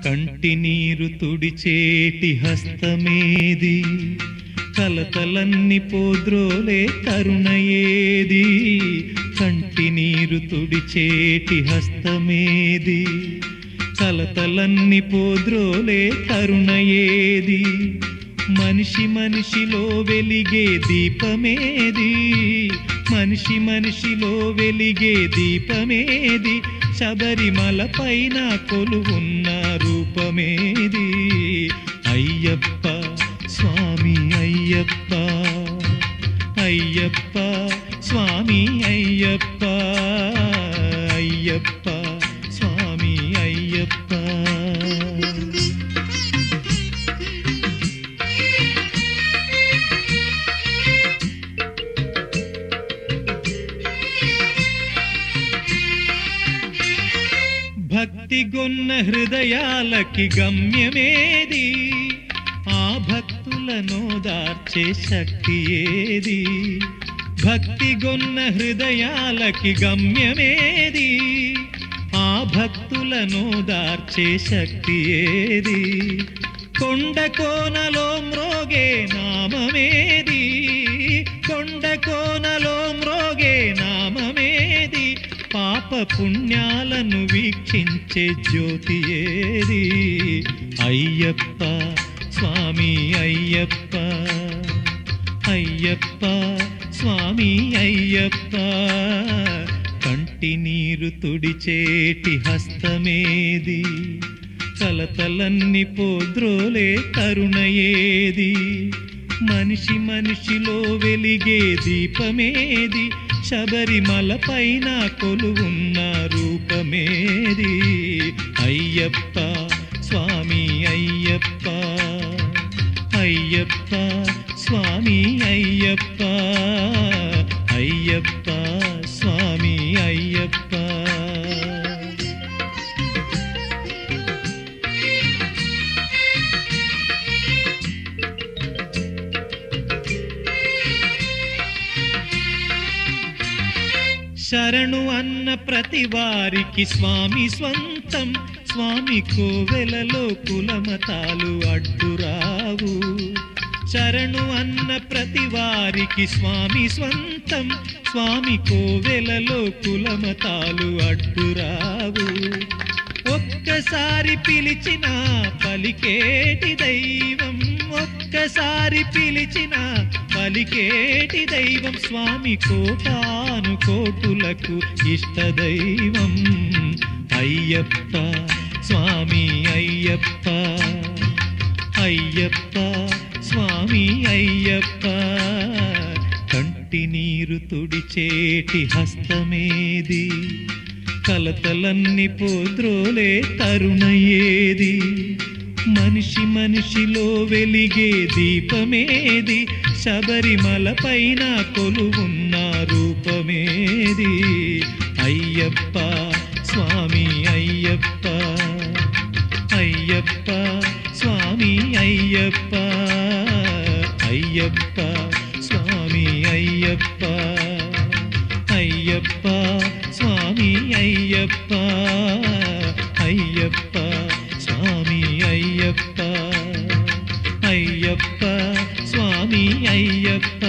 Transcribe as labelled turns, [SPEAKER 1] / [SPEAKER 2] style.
[SPEAKER 1] కంటి నీరు తుడిచేటి హస్తమేది, కలతలన్ని పోద్రోలే కరుణయేది. కంటి నీరు తుడిచేటి హస్తమేది, కలతలన్ని పోద్రోలే కరుణయేది. మనిషి మనిషిలో వెలిగే దీపమేది, మనిషి మనిషిలో వెలిగే దీపమేది. శబరిమల పైన కొలువున్న రూపమేది. అయ్యప్ప స్వామి అయ్యప్ప, అయ్యప్ప స్వామి అయ్యప్ప, అయ్యప్ప స్వామి అయ్యప్ప. భక్తి గొన్న హృదయాలకి గమ్యమేది, ఆ భక్తులను దార్చే శక్తి ఏది. భక్తి గొన్న హృదయాలకి గమ్యమేది, ఆ భక్తులను దార్చే శక్తి ఏది. కొండ కోనలో మ్రోగే నామమేది, కొండ కోనలో మ్రోగే నామమేది. పాప పుణ్యాలను వీక్షించే జ్యోతి ఏది. అయ్యప్ప స్వామి అయ్యప్ప, అయ్యప్ప స్వామి అయ్యప్ప. కంటి నీరు తుడిచేటి హస్తమేది, కలతలన్ని పోద్రోలే కరుణయేది. మనిషి మనిషిలో వెలిగే దీపమేది, శబరిమల పైన కొలువున్న రూపమేది. అయ్యప్ప స్వామి అయ్యప్ప, అయ్యప్ప స్వామి అయ్యప్ప, అయ్యప్ప స్వామి అయ్యప్ప. శరణు అన్న ప్రతి వారికి స్వామి స్వంతం, స్వామి కోవెలలో కులమతాలు అడ్డురావు. శరణు అన్న ప్రతి వారికి స్వామి స్వంతం, స్వామి కోవెలలో కులమతాలు అడ్డురావు. ఒక్కసారి పిలిచిన పలికేటి దైవం, ఒక్కసారి పిలిచిన పలికేటి దైవం. స్వామి కోటాను కోటులకు ఇష్టదైవం. అయ్యప్ప స్వామి అయ్యప్ప, అయ్యప్ప స్వామి అయ్యప్ప. కంటి నీరు తుడిచేటి హస్తమేది, కలతలన్ని పోద్రోలే కరుణయేది. మనిషి మనిషిలో వెలిగే దీపమేది, శబరిమల పైన కొలువున్న రూపమేది. అయ్యప్ప స్వామి అయ్యప్ప, అయ్యప్ప స్వామి అయ్యప్ప, అయ్యప్ప స్వామి అయ్యప్ప, అయ్యప్ప స్వామి అయ్యప్ప, అయ్యప్ప స్వామి అయ్యప్ప, అయ్యప్ప స్వామి అయ్యప్ప.